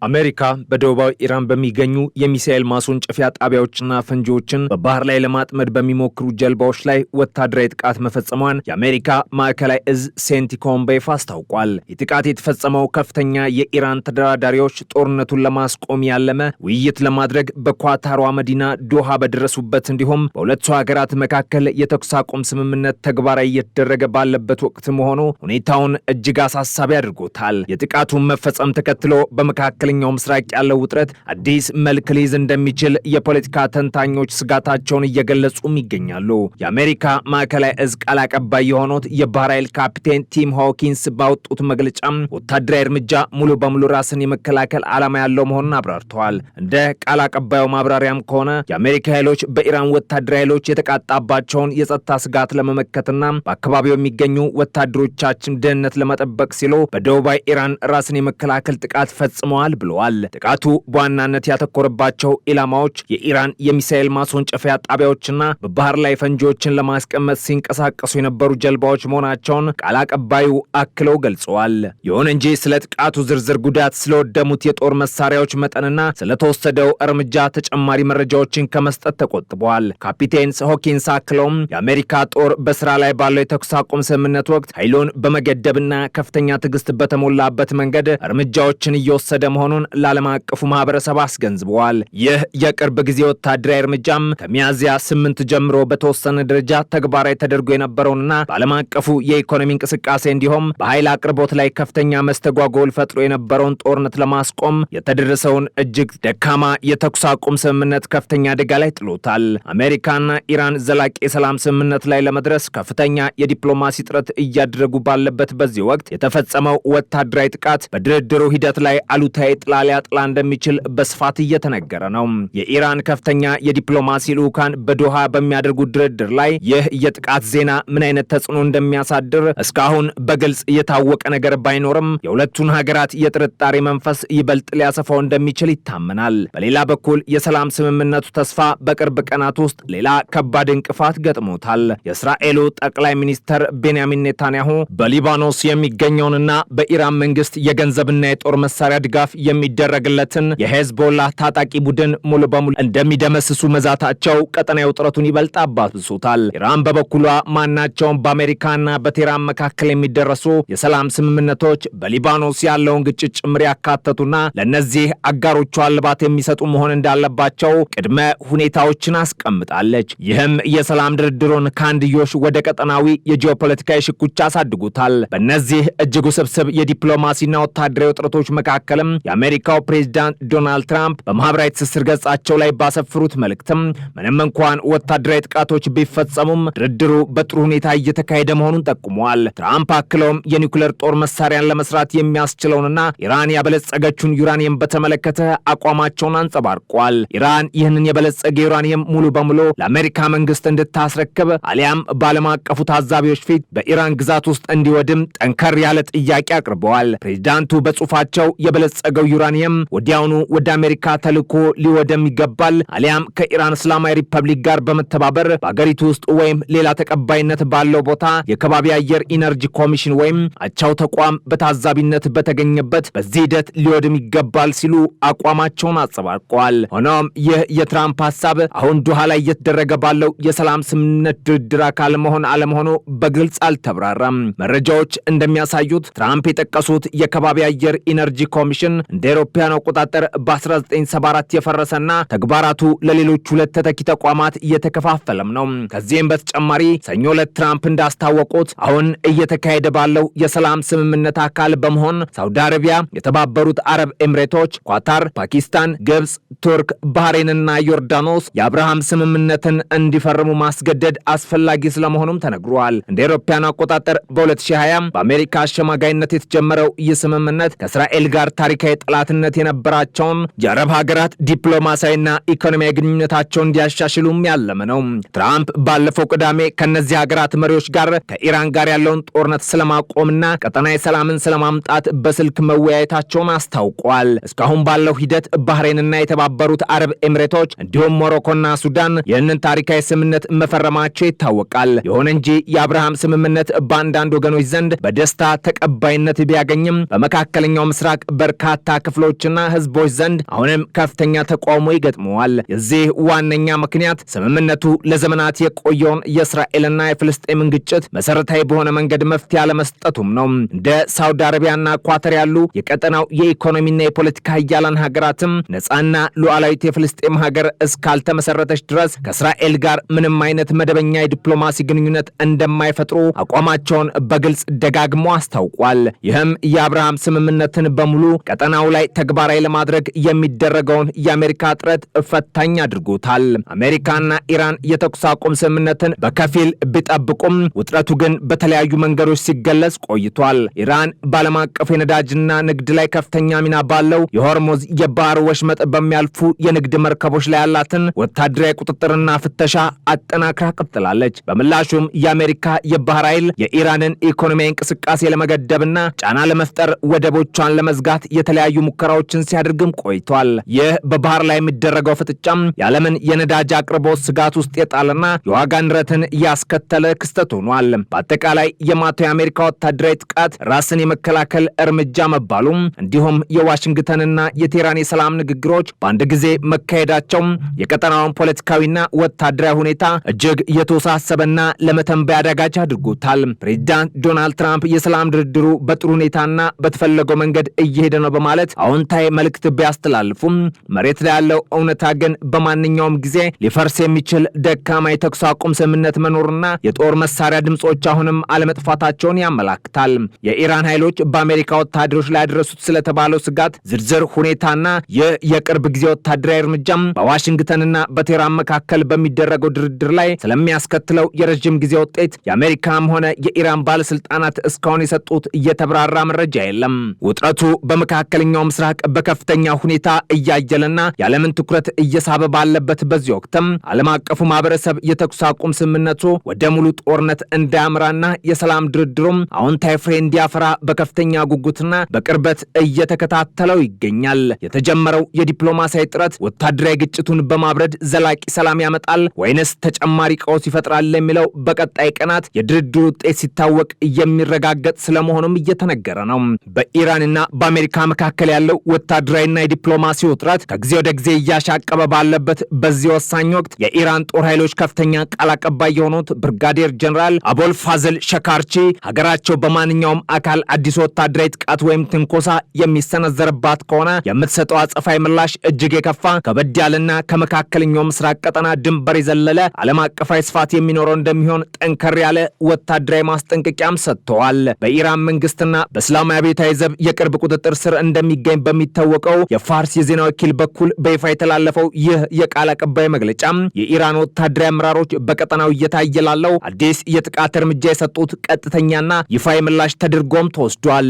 አሜሪካ በደቡባዊ ኢራን በሚገኙ የሚሳኤል ማስወንጨፊያ ጣቢያዎችና ፈንጂዎችን በባህር ላይ ለማጥመድ በሚሞክሩ ጀልባዎች ላይ ወታደራዊ ጥቃት መፈጸሟን የአሜሪካ ማዕከላዊ እዝ ሴንቲኮም በይፋ አስታውቋል። የጥቃት የተፈጸመው ከፍተኛ የኢራን ተደራዳሪዎች ጦርነቱን ለማስቆም ያለመ ውይይት ለማድረግ በኳታሯ መዲና ዶሃ በደረሱበት እንዲሁም በሁለቱ ሀገራት መካከል የተኩስ አቁም ስምምነት ተግባራዊ እየተደረገ ባለበት ወቅት መሆኑ ሁኔታውን እጅግ አሳሳቢ አድርጎታል። የጥቃቱን መፈጸም ተከትሎ በመካከለኛው ምስራቅ ያለው ውጥረት አዲስ መልክ ሊይዝ እንደሚችል የፖለቲካ ተንታኞች ስጋታቸውን እየገለጹም ይገኛሉ። የአሜሪካ ማዕከላዊ እዝ ቃል አቀባይ የሆኑት የባህር ኃይል ካፒቴን ቲም ሆኪንስ ባወጡት መግለጫም ወታደራዊ እርምጃ ሙሉ በሙሉ ራስን የመከላከል ዓላማ ያለው መሆኑን አብራርተዋል። እንደ ቃል አቀባዩ ማብራሪያም ከሆነ የአሜሪካ ኃይሎች በኢራን ወታደራዊ ኃይሎች የተቃጣባቸውን የጸጥታ ስጋት ለመመከትና በአካባቢው የሚገኙ ወታደሮቻችን ደህንነት ለመጠበቅ ሲሉ በደቡባዊ ኢራን ራስን የመከላከል ጥቃት ፈጽመዋል ብለዋል። ጥቃቱ በዋናነት ያተኮረባቸው ኢላማዎች የኢራን የሚሳኤል ማስወንጨፊያ ጣቢያዎችና በባህር ላይ ፈንጂዎችን ለማስቀመጥ ሲንቀሳቀሱ የነበሩ ጀልባዎች መሆናቸውን ቃል አቀባዩ አክለው ገልጸዋል። ይሁን እንጂ ስለ ጥቃቱ ዝርዝር ጉዳት፣ ስለወደሙት የጦር መሳሪያዎች መጠንና ስለተወሰደው እርምጃ ተጨማሪ መረጃዎችን ከመስጠት ተቆጥበዋል። ካፒቴን ሆኪንስ አክለውም የአሜሪካ ጦር በስራ ላይ ባለው የተኩስ አቁም ስምምነት ወቅት ኃይሉን በመገደብና ከፍተኛ ትዕግስት በተሞላበት መንገድ እርምጃዎችን እየወሰደ መሆኑን ለዓለም አቀፉ ማህበረሰብ አስገንዝበዋል። ይህ የቅርብ ጊዜ ወታደራዊ እርምጃም ከሚያዝያ 8 ጀምሮ በተወሰነ ደረጃ ተግባራዊ ተደርጎ የነበረውንና በዓለም አቀፉ የኢኮኖሚ እንቅስቃሴ እንዲሁም በኃይል አቅርቦት ላይ ከፍተኛ መስተጓጎል ፈጥሮ የነበረውን ጦርነት ለማስቆም የተደረሰውን እጅግ ደካማ የተኩስ አቁም ስምምነት ከፍተኛ አደጋ ላይ ጥሎታል። አሜሪካና ኢራን ዘላቂ የሰላም ስምምነት ላይ ለመድረስ ከፍተኛ የዲፕሎማሲ ጥረት እያደረጉ ባለበት በዚህ ወቅት የተፈጸመው ወታደራዊ ጥቃት በድርድሩ ሂደት ላይ አሉታዊ ጥላ ሊያጥላ እንደሚችል በስፋት እየተነገረ ነው። የኢራን ከፍተኛ የዲፕሎማሲ ልዑካን በዶሃ በሚያደርጉት ድርድር ላይ ይህ የጥቃት ዜና ምን አይነት ተጽዕኖ እንደሚያሳድር እስካሁን በግልጽ የታወቀ ነገር ባይኖርም የሁለቱን ሀገራት የጥርጣሬ መንፈስ ይበልጥ ሊያሰፋው እንደሚችል ይታመናል። በሌላ በኩል የሰላም ስምምነቱ ተስፋ በቅርብ ቀናት ውስጥ ሌላ ከባድ እንቅፋት ገጥሞታል። የእስራኤሉ ጠቅላይ ሚኒስትር ቤንያሚን ኔታንያሁ በሊባኖስ የሚገኘውንና በኢራን መንግስት የገንዘብና የጦር መሳሪያ ድጋፍ የሚደረግለትን የሄዝቦላ ታጣቂ ቡድን ሙሉ በሙሉ እንደሚደመስሱ መዛታቸው ቀጠናዊ ውጥረቱን ይበልጥ አባብሶታል። ኢራን በበኩሏ ማናቸውም በአሜሪካና በቴህራን መካከል የሚደረሱ የሰላም ስምምነቶች በሊባኖስ ያለውን ግጭት ጭምር ያካተቱና ለእነዚህ አጋሮቿ እልባት የሚሰጡ መሆን እንዳለባቸው ቅድመ ሁኔታዎችን አስቀምጣለች። ይህም የሰላም ድርድሩን ከአንድዮሽ ወደ ቀጠናዊ የጂኦፖለቲካዊ ሽኩቻ አሳድጉታል። በእነዚህ እጅግ ውስብስብ የዲፕሎማሲና ወታደራዊ ውጥረቶች መካከልም የአሜሪካው ፕሬዝዳንት ዶናልድ ትራምፕ በማህበራዊ ትስስር ገጻቸው ላይ ባሰፈሩት መልእክትም ምንም እንኳን ወታደራዊ ጥቃቶች ቢፈጸሙም ድርድሩ በጥሩ ሁኔታ እየተካሄደ መሆኑን ጠቁመዋል። ትራምፕ አክለውም የኒውክሌር ጦር መሳሪያን ለመስራት የሚያስችለውንና ኢራን ያበለጸገችውን ዩራኒየም በተመለከተ አቋማቸውን አንጸባርቋል። ኢራን ይህንን የበለጸገ ዩራኒየም ሙሉ በሙሉ ለአሜሪካ መንግስት እንድታስረክብ አሊያም በዓለም አቀፉ ታዛቢዎች ፊት በኢራን ግዛት ውስጥ እንዲወድም ጠንከር ያለ ጥያቄ አቅርበዋል። ፕሬዝዳንቱ በጽሁፋቸው የበለጸገው ዩራኒየም ወዲያውኑ ወደ አሜሪካ ተልኮ ሊወደም ይገባል አሊያም ከኢራን እስላማዊ ሪፐብሊክ ጋር በመተባበር በአገሪቱ ውስጥ ወይም ሌላ ተቀባይነት ባለው ቦታ የከባቢ አየር ኢነርጂ ኮሚሽን ወይም አቻው ተቋም በታዛቢነት በተገኘበት በዚህ ሂደት ሊወድም ይገባል ሲሉ አቋማቸውን አጸባርቀዋል። ሆኖም ይህ የትራምፕ ሀሳብ አሁን ዶሃ ላይ እየተደረገ ባለው የሰላም ስምምነት ድርድር አካል መሆን አለመሆኑ በግልጽ አልተብራራም። መረጃዎች እንደሚያሳዩት ትራምፕ የጠቀሱት የከባቢ አየር ኢነርጂ ኮሚሽን እንደ አውሮፓውያን አቆጣጠር በ1974 የፈረሰና ተግባራቱ ለሌሎች ሁለት ተተኪ ተቋማት እየተከፋፈለም ነው። ከዚህም በተጨማሪ ሰኞ ዕለት ትራምፕ እንዳስታወቁት አሁን እየተካሄደ ባለው የሰላም ስምምነት አካል በመሆን ሳውዲ አረቢያ፣ የተባበሩት አረብ ኤምሬቶች፣ ኳታር፣ ፓኪስታን፣ ግብጽ፣ ቱርክ፣ ባህሬንና ዮርዳኖስ የአብርሃም ስምምነትን እንዲፈርሙ ማስገደድ አስፈላጊ ስለመሆኑም ተነግሯል። እንደ አውሮፓውያን አቆጣጠር በ2020 በአሜሪካ አሸማጋይነት የተጀመረው ይህ ስምምነት ከእስራኤል ጋር ታሪካዊ ጠላትነት የነበራቸውን የአረብ ሀገራት ዲፕሎማሲያዊና ኢኮኖሚያዊ ግንኙነታቸውን እንዲያሻሽሉም ያለመ ነው። ትራምፕ ባለፈው ቅዳሜ ከነዚህ ሀገራት መሪዎች ጋር ከኢራን ጋር ያለውን ጦርነት ስለማቆምና ቀጠናዊ ሰላምን ስለማምጣት በስልክ መወያየታቸውን አስታውቋል። እስካሁን ባለው ሂደት ባህሬንና የተባበሩት አረብ ኤምሬቶች እንዲሁም ሞሮኮና ሱዳን ይህንን ታሪካዊ ስምምነት መፈረማቸው ይታወቃል። ይሁን እንጂ የአብርሃም ስምምነት በአንዳንድ ወገኖች ዘንድ በደስታ ተቀባይነት ቢያገኝም በመካከለኛው ምስራቅ በርካታ ክፍሎችና ህዝቦች ዘንድ አሁንም ከፍተኛ ተቃውሞ ይገጥመዋል። የዚህ ዋነኛ ምክንያት ስምምነቱ ለዘመናት የቆየውን የእስራኤልና የፍልስጤምን ግጭት መሰረታዊ በሆነ መንገድ መፍትሄ አለመስጠቱም ነው። እንደ ሳውዲ አረቢያና ኳተር ያሉ የቀጠናው የኢኮኖሚና የፖለቲካ ኃያላን ሀገራትም ነፃና ሉዓላዊት የፍልስጤም ሀገር እስካልተመሰረተች ድረስ ከእስራኤል ጋር ምንም አይነት መደበኛ የዲፕሎማሲ ግንኙነት እንደማይፈጥሩ አቋማቸውን በግልጽ ደጋግሞ አስታውቋል። ይህም የአብርሃም ስምምነትን በሙሉ ቀጠናው ላይ ተግባራዊ ለማድረግ የሚደረገውን የአሜሪካ ጥረት ፈታኝ አድርጎታል። አሜሪካና ኢራን የተኩስ አቁም ስምምነትን በከፊል ቢጠብቁም ውጥረቱ ግን በተለያዩ መንገዶች ሲገለጽ ቆይቷል። ኢራን በዓለም አቀፍ የነዳጅና ንግድ ላይ ከፍተኛ ሚና ባለው የሆርሙዝ የባህር ወሽመጥ በሚያልፉ የንግድ መርከቦች ላይ ያላትን ወታደራዊ ቁጥጥርና ፍተሻ አጠናክራ ቀጥላለች። በምላሹም የአሜሪካ የባህር ኃይል የኢራንን ኢኮኖሚያዊ እንቅስቃሴ ለመገደብና ጫና ለመፍጠር ወደቦቿን ለመዝጋት የተለያዩ ሙከራዎችን ሲያደርግም ቆይቷል። ይህ በባህር ላይ የሚደረገው ፍጥጫም የዓለምን የነዳጅ አቅርቦት ስጋት ውስጥ የጣለና የዋጋ ንረትን ያስከተለ ክስተት ሆኗል። በአጠቃላይ የማታው የአሜሪካ ወታደራዊ ጥቃት ራስን የመከላከል እርምጃ መባሉም እንዲሁም የዋሽንግተንና የቴህራን የሰላም ንግግሮች በአንድ ጊዜ መካሄዳቸው የቀጠናውን ፖለቲካዊና ወታደራዊ ሁኔታ እጅግ የተወሳሰበና ለመተንበይ አዳጋች አድርጎታል። ፕሬዚዳንት ዶናልድ ትራምፕ የሰላም ድርድሩ በጥሩ ሁኔታና በተፈለገው መንገድ እየሄደ ነው በማለት አዎንታዊ መልእክት ቢያስተላልፉም መሬት ላይ ያለው እውነታ ግን በማንኛውም ጊዜ ሊፈርስ የሚችል ደካማ የተኩስ አቁም ስምምነት መኖርና የጦር መሳሪያ ድምጾች አሁንም አለመጥፋታቸውን ያመላክታል። የኢራን ኃይሎች በአሜሪካ ወታደሮች ላይ ያደረሱት ስለተባለው ስጋት ዝርዝር ሁኔታና ይህ የቅርብ ጊዜ ወታደራዊ እርምጃም በዋሽንግተንና በቴህራን መካከል በሚደረገው ድርድር ላይ ስለሚያስከትለው የረጅም ጊዜ ውጤት የአሜሪካም ሆነ የኢራን ባለስልጣናት እስካሁን የሰጡት እየተብራራ መረጃ የለም። ውጥረቱ በመካከለኛው ምስራቅ በከፍተኛ ሁኔታ እያየለና የዓለምን ትኩረት እየሳበ ባለበት በዚህ ወቅትም ዓለም አቀፉ ማህበረሰብ የተኩስ አቁም ስምምነቱ ወደ ሙሉ ጦርነት እንዳያምራና የሰላም ድርድሩም አዎንታዊ ፍሬ እንዲያፈራ በከፍተኛ ጉጉትና በቅርበት እየተከታተለው ይገኛል። የተጀመረው የዲፕሎማሲያዊ ጥረት ወታደራዊ ግጭቱን በማብረድ ዘላቂ ሰላም ያመጣል ወይንስ ተጨማሪ ቀውስ ይፈጥራል የሚለው በቀጣይ ቀናት የድርድሩ ውጤት ሲታወቅ የሚረጋገጥ ስለመሆኑም እየተነገረ ነው። በኢራንና በአሜሪካ መካከል ያለው ወታደራዊና የዲፕሎማሲ ውጥረት ከጊዜ ወደ ጊዜ እያሻቀበ ባለበት በዚህ ወሳኝ ወቅት የኢራን ጦር ኃይሎች ከፍተኛ ቃል አቀባይ የሆኑት ብርጋዴር ጀነራል አቦል ፋዝል ሸካርቺ ሀገራቸው በማንኛውም አካል አዲስ ወታደራዊ ጥቃት ወይም ትንኮሳ የሚሰነዘርባት ከሆነ የምትሰጠው አጸፋዊ ምላሽ እጅግ የከፋ ከበድ ያለና ከመካከለኛው ምስራቅ ቀጠና ድንበር የዘለለ ዓለም አቀፋዊ ስፋት የሚኖረው እንደሚሆን ጠንከር ያለ ወታደራዊ ማስጠንቀቂያም ሰጥተዋል። በኢራን መንግስትና በእስላማዊ አብዮታዊ ዘብ የቅርብ ቁጥጥር ስር እንደሚገኝ በሚታወቀው የፋርስ የዜና ወኪል በኩል በይፋ የተላለፈው ይህ የቃል አቀባይ መግለጫ የኢራን ወታደራዊ አመራሮች በቀጠናው እየታየ ላለው አዲስ የጥቃት እርምጃ የሰጡት ቀጥተኛና ይፋዊ ምላሽ ተደርጎም ተወስዷል።